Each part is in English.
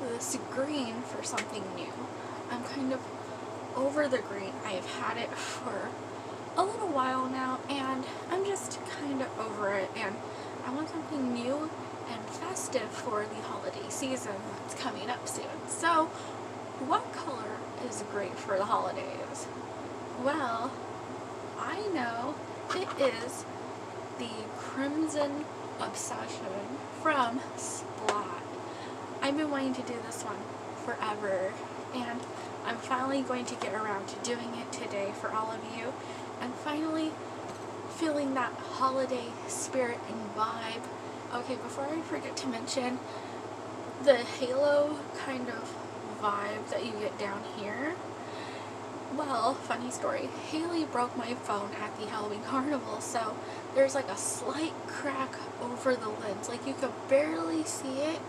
this green for something new. I'm kind of over the green. I have had it for a little while now, and I'm just kind of over it, and I want something new and festive for the holiday season that's coming up soon. So, what color is great for the holidays? Well, I know it is the Crimson Obsession from Splat. I've been wanting to do this one forever, and I'm finally going to get around to doing it today for all of you, and finally feeling that holiday spirit and vibe. Okay, before I forget to mention, the halo kind of vibe that you get down here. Well, funny story, Haley broke my phone at the Halloween Carnival, so there's like a slight crack over the lens. Like, you could barely see it,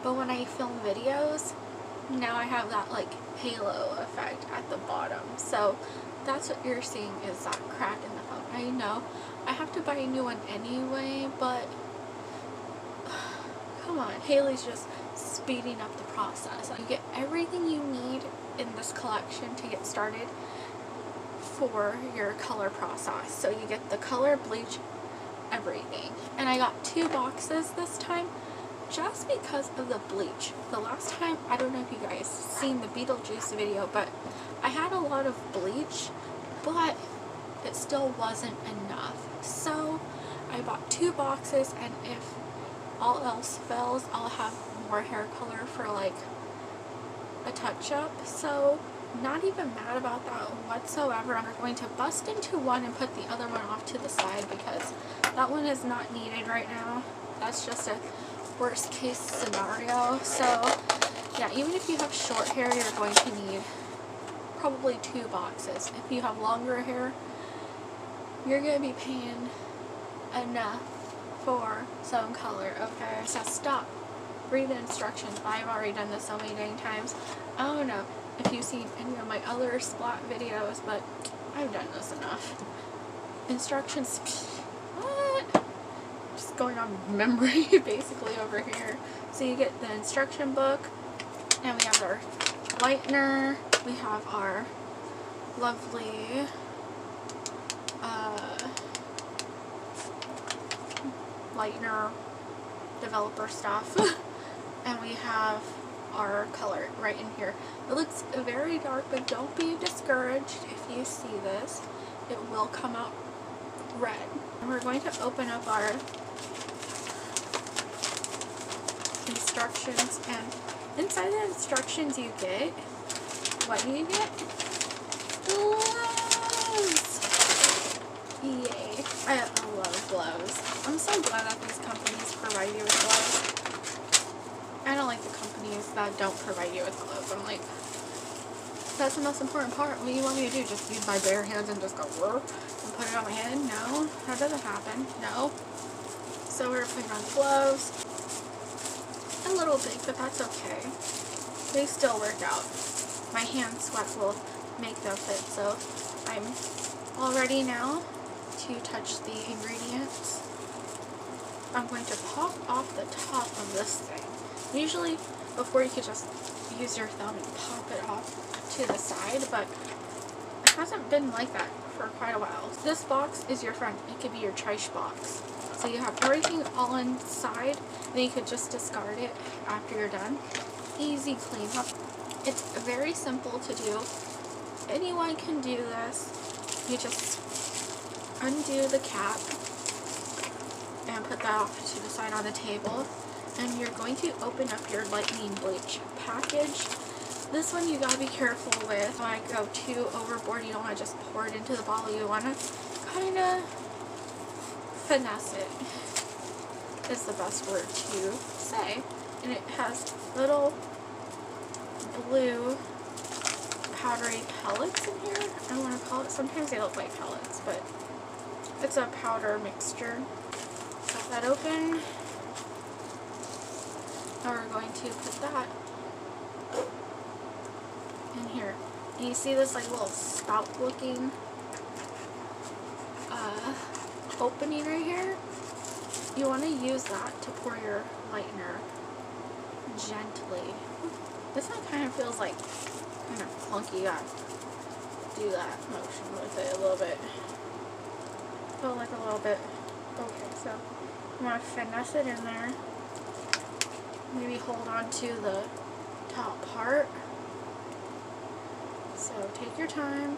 but when I film videos, now I have that like halo effect at the bottom. So that's what you're seeing, is that crack in the phone. I know I have to buy a new one anyway, but come on, Haley's just speeding up the process. You get everything you need in this collection to get started for your color process. So you get the color, bleach, everything. And I got 2 boxes this time just because of the bleach. The last time, I don't know if you guys seen the Beetlejuice video, but I had a lot of bleach, but it still wasn't enough. So I bought 2 boxes, and if all else fails, I'll have more hair color for like a touch-up. So not even mad about that whatsoever. I'm going to bust into one and put the other one off to the side because that one is not needed right now. That's just a worst case scenario. So yeah, even if you have short hair, you're going to need probably 2 boxes. If you have longer hair, you're going to be paying enough for some color. Okay, so stop. Read the instructions. I've already done this so many dang times. I don't know if you've seen any of my other Splat videos, but I've done this enough. Instructions. What? Just going on memory basically over here. So you get the instruction book, and we have our lightener. We have our lovely lightener developer stuff. And we have our color right in here. It looks very dark, but don't be discouraged if you see this. It will come out red. And we're going to open up our instructions, and inside the instructions you get, what do you get? Gloves! Yay. I love gloves. I'm so glad that these companies provide you with gloves. I don't like the companies that don't provide you with gloves. I'm like, that's the most important part. What do you want me to do? Just use my bare hands and just go and put it on my head? No, that doesn't happen. No. So we're putting on gloves. A little big, but that's okay. They still work out. My hand sweat will make them fit, so I'm all ready now to touch the ingredients. I'm going to pop off the top of this thing. Usually, before, you could just use your thumb and pop it off to the side, but it hasn't been like that for quite a while. This box is your friend. It could be your trash box. So you have everything all inside, then you could just discard it after you're done. Easy cleanup. It's very simple to do. Anyone can do this. You just undo the cap and put that off to the side on the table. And you're going to open up your lightning bleach package. This one you gotta be careful with. When I go too overboard, you don't want to just pour it into the bottle. You want to kind of finesse it, is the best word to say. And it has little blue powdery pellets in here, I want to call it. Sometimes they look like pellets, but it's a powder mixture. Cut that open. Now we're going to put that in here. And you see this like little spout looking opening right here? You want to use that to pour your lightener gently. This one kind of feels like kind of clunky. Yeah, do that motion with it a little bit. Feel like a little bit. Okay, so I'm gonna finesse it in there. Maybe hold on to the top part. So take your time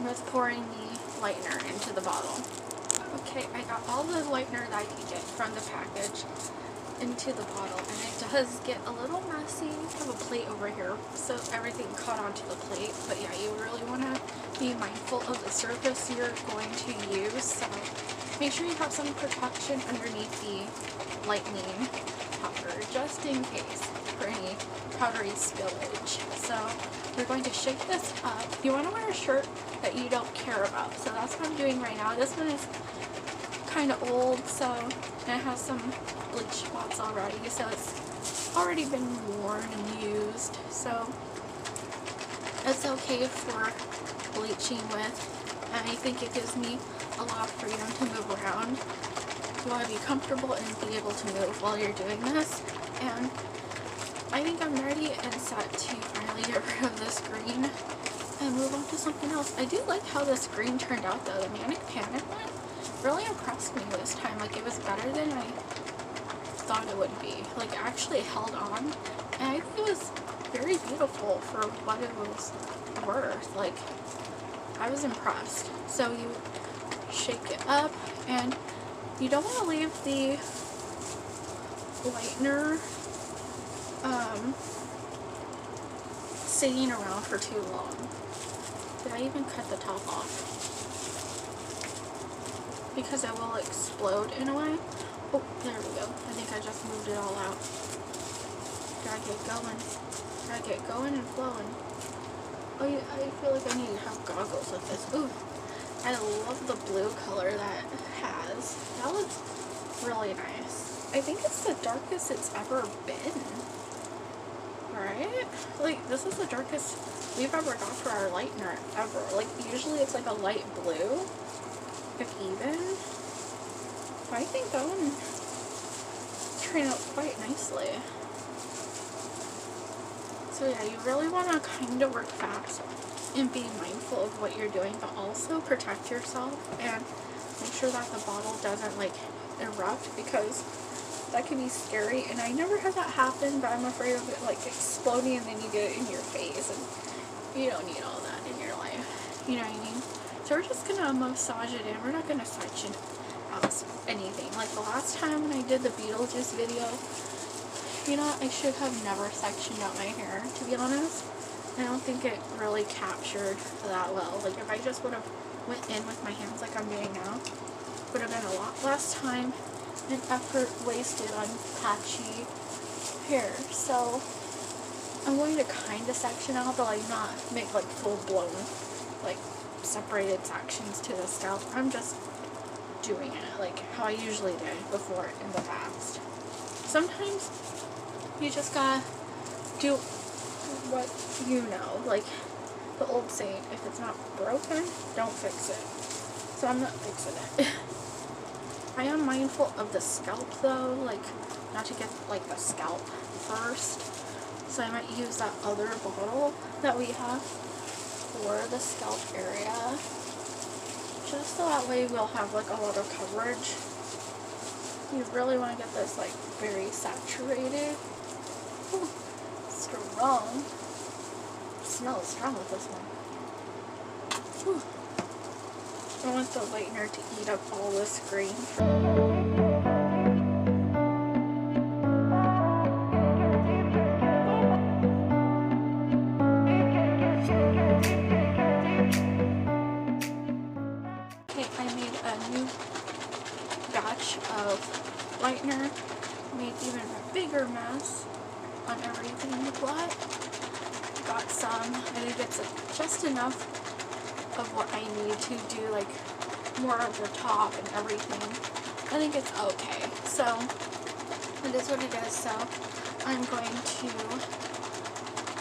with pouring the lightener into the bottle. Okay, I got all the lightener that I could get from the package into the bottle, and it does get a little messy. I have a plate over here, so everything caught onto the plate. But yeah, you really want to be mindful of the surface you're going to use. So make sure you have some protection underneath the lightening powder, just in case for any powdery spillage. So we're going to shake this up. You want to wear a shirt that you don't care about. So that's what I'm doing right now. This one is kind of old, so and it has some bleach spots already, so it's already been worn and used, so it's okay for bleaching with, and I think it gives me a lot of freedom to move around. You want to be comfortable and be able to move while you're doing this, and I think I'm ready and set to finally get rid of this green and move on to something else. I do like how this green turned out though. The Manic Panic one really impressed me this time. Like, it was better than I thought it would be. Like, it actually held on, and I think it was very beautiful for what it was worth. Like, I was impressed. So you shake it up, and you don't want to leave the lightener sitting around for too long. Did I even cut the top off? Because it will explode in a way. Oh, there we go. I think I just moved it all out. Gotta get going. Gotta get going and flowing. Oh, yeah, I feel like I need to have goggles with this. Ooh, I love the blue color that it has. That looks really nice. I think it's the darkest it's ever been. Right? Like, this is the darkest we've ever got for our lightener ever. Like, usually it's like a light blue, if even. I think that one turned out quite nicely. So yeah, you really want to kind of work fast and be mindful of what you're doing, but also protect yourself and make sure that the bottle doesn't like erupt, because that can be scary, and I never had that happen, but I'm afraid of it like exploding and then you get it in your face, and you don't need all that in your life, you know what I mean? So we're just gonna massage it in. We're not gonna section out anything. Like the last time when I did the Beetlejuice video, you know, I should have never sectioned out my hair, to be honest. I don't think it really captured that well. Like, if I just would have went in with my hands like I'm doing now, would have been a lot less time and effort wasted on patchy hair. So I'm going to kind of section out, but like not make like full-blown like separated sections to the scalp. I'm just doing it like how I usually did before in the past. Sometimes you just gotta do what you know, like the old saying, if it's not broken, don't fix it. So I'm not fixing it. I am mindful of the scalp though, like not to get like the scalp first. So I might use that other bottle that we have for the scalp area, just so that way we'll have like a lot of coverage. You really want to get this like very saturated. Ooh, strong. It smells strong with this one. Ooh. I want the lightener to eat up all this green. Okay, I made a new batch of lightener. Made even a bigger mess on everything, but got some. I think it's just enough of what I need to do like more of the top and everything. I think it's okay. So it is what it is. So I'm going to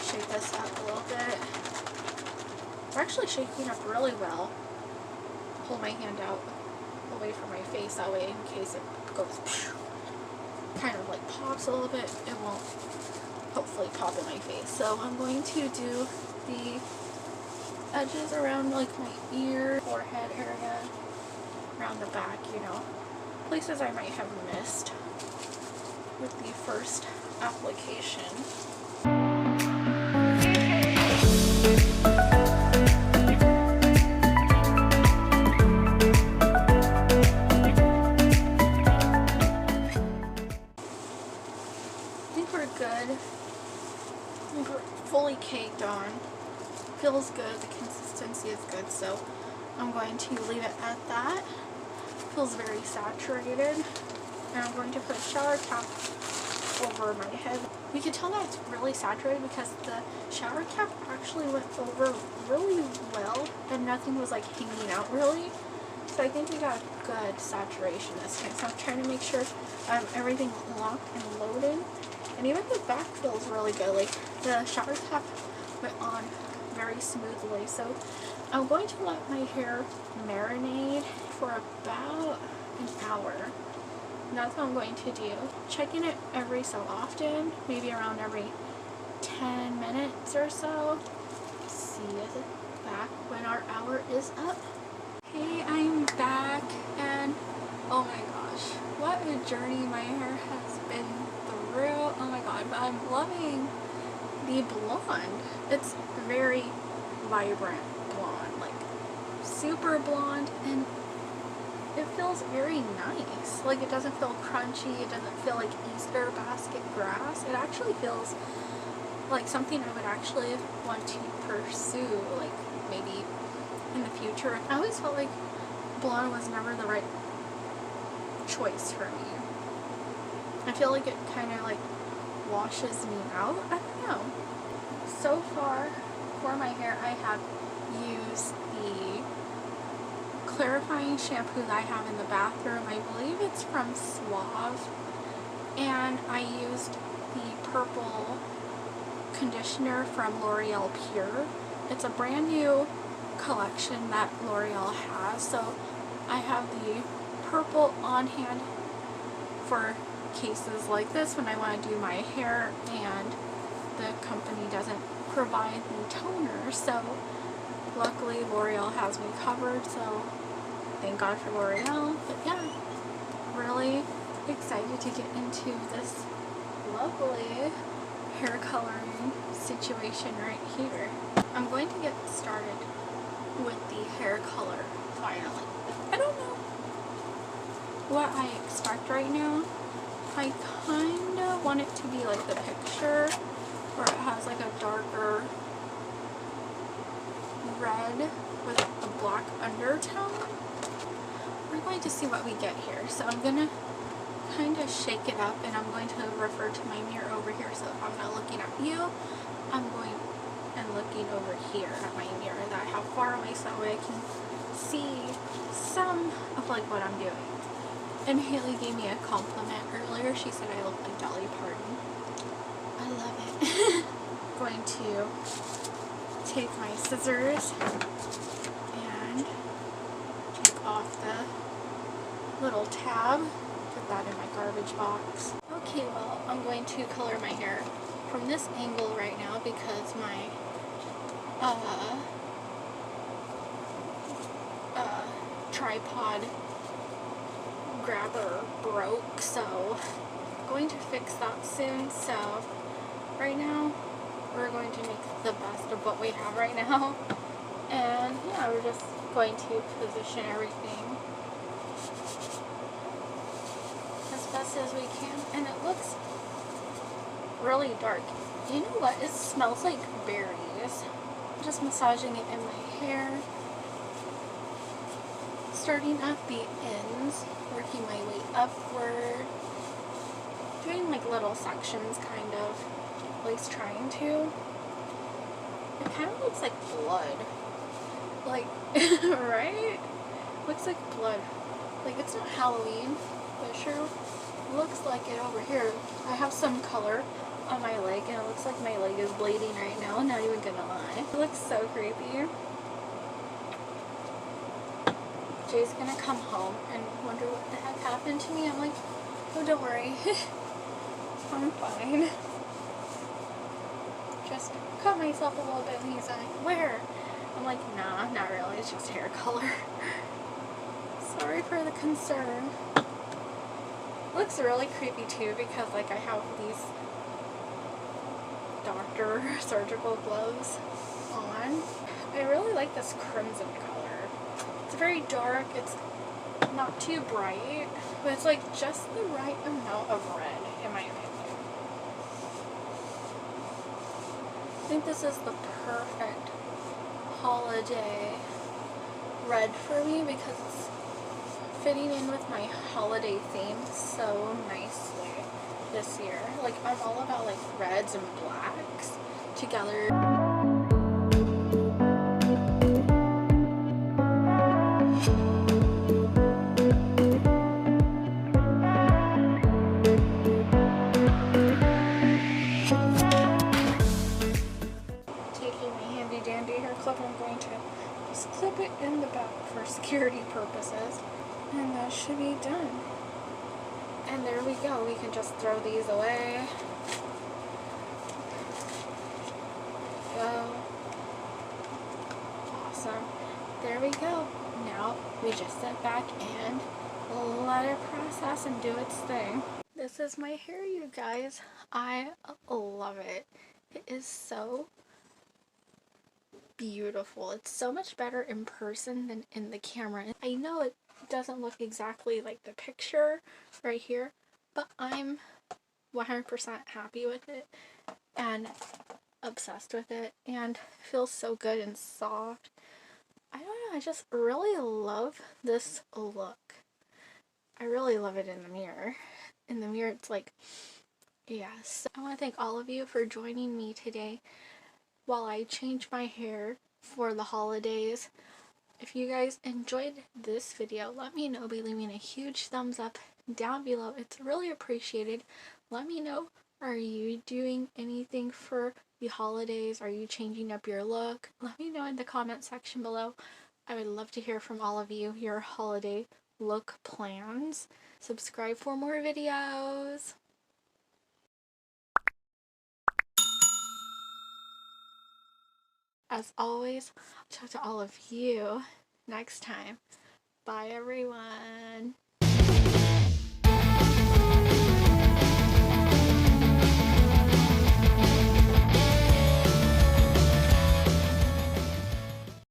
shake this up a little bit. We're actually shaking up really well. Hold my hand out away from my face, that way in case it goes kind of like pop pops a little bit, it won't hopefully pop in my face. So I'm going to do the edges around like my ear, forehead area, around the back, you know, places I might have missed with the first application. I think we're good. We're fully caked on. Feels good. The consistency is good, so I'm going to leave it at that. Feels very saturated. And I'm going to put a shower cap over my head. You can tell that it's really saturated because the shower cap actually went over really well and nothing was like hanging out really. So I think we got good saturation this time. So I'm trying to make sure everything locked and loaded. And even the back feels really good. Like the shower cap went on very smoothly. So I'm going to let my hair marinate for about an hour. And that's what I'm going to do. Checking it every so often, maybe around every 10 minutes or so. See you back when our hour is up. Hey, I'm back, and oh my gosh, what a journey my hair has been through. Oh my god, but I'm loving the blonde. It's very vibrant blonde, like super blonde, and it feels very nice. Like it doesn't feel crunchy, it doesn't feel like Easter basket grass. It actually feels like something I would actually want to pursue, like maybe in the future. I always felt like blonde was never the right choice for me. I feel like it kind of like washes me out. I don't know. So far for my hair, I have used the clarifying shampoo that I have in the bathroom. I believe it's from Suave, and I used the purple conditioner from L'Oreal Pure. It's a brand new collection that L'Oreal has, so I have the purple on hand for cases like this when I want to do my hair and the company doesn't provide the toner. So luckily L'Oreal has me covered, so thank God for L'Oreal. But yeah, really excited to get into this lovely hair coloring situation right here. I'm going to get started with the hair color finally. I don't know what I expect right now. I kind of want it to be like the picture where it has like a darker red with a black undertone. We're going to see what we get here. So I'm going to kind of shake it up, and I'm going to refer to my mirror over here, so I'm not looking at you. I'm going and looking over here at my mirror, that how far away, so that way I can see some of like what I'm doing. And Haley gave me a compliment earlier. She said I look like Dolly Parton. I love it. Going to take my scissors and take off the little tab. Put that in my garbage box. Okay, well, I'm going to color my hair from this angle right now because my tripod grabber broke, so I'm going to fix that soon. So right now we're going to make the best of what we have right now, and yeah, we're just going to position everything as best as we can. And it looks really dark. You know what? It smells like berries. I'm just massaging it in my hair, starting at the ends, working my way upward, doing like little sections, kind of, at least trying to. It kind of looks like blood, like right? Looks like blood. Like it's not Halloween, but sure looks like it over here. I have some color on my leg, and it looks like my leg is bleeding right now, not even gonna lie. It looks so creepy. Jay's gonna come home and wonder what the heck happened to me. I'm like, oh, don't worry. I'm fine. Just cut myself a little bit and he's like, where? I'm like, nah, not really, it's just hair color. Sorry for the concern. Looks really creepy too because like I have these doctor surgical gloves on. I really like this crimson color. It's very dark, it's not too bright, but it's like just the right amount of red in my opinion. I think this is the perfect holiday red for me because it's fitting in with my holiday theme so nicely this year. Like I'm all about like reds and blacks together. Taking my handy dandy hair clip, I'm going to just clip it in the back for security purposes. And that should be done. And there we go. We can just throw these away. Go. Awesome. There we go. Now we just sit back and let it process and do its thing. This is my hair, you guys. I love it. It is so beautiful. It's so much better in person than in the camera. I know it doesn't look exactly like the picture right here, but I'm 100% happy with it and obsessed with it, and it feels so good and soft. I don't know, I just really love this look. I really love it in the mirror. In the mirror it's like, yes. I want to thank all of you for joining me today while I change my hair for the holidays. If you guys enjoyed this video, let me know by leaving a huge thumbs up down below. It's really appreciated. Let me know, are you doing anything for the holidays? Are you changing up your look? Let me know in the comment section below. I would love to hear from all of you, your holiday look plans. Subscribe for more videos. As always, I'll talk to all of you next time. Bye everyone.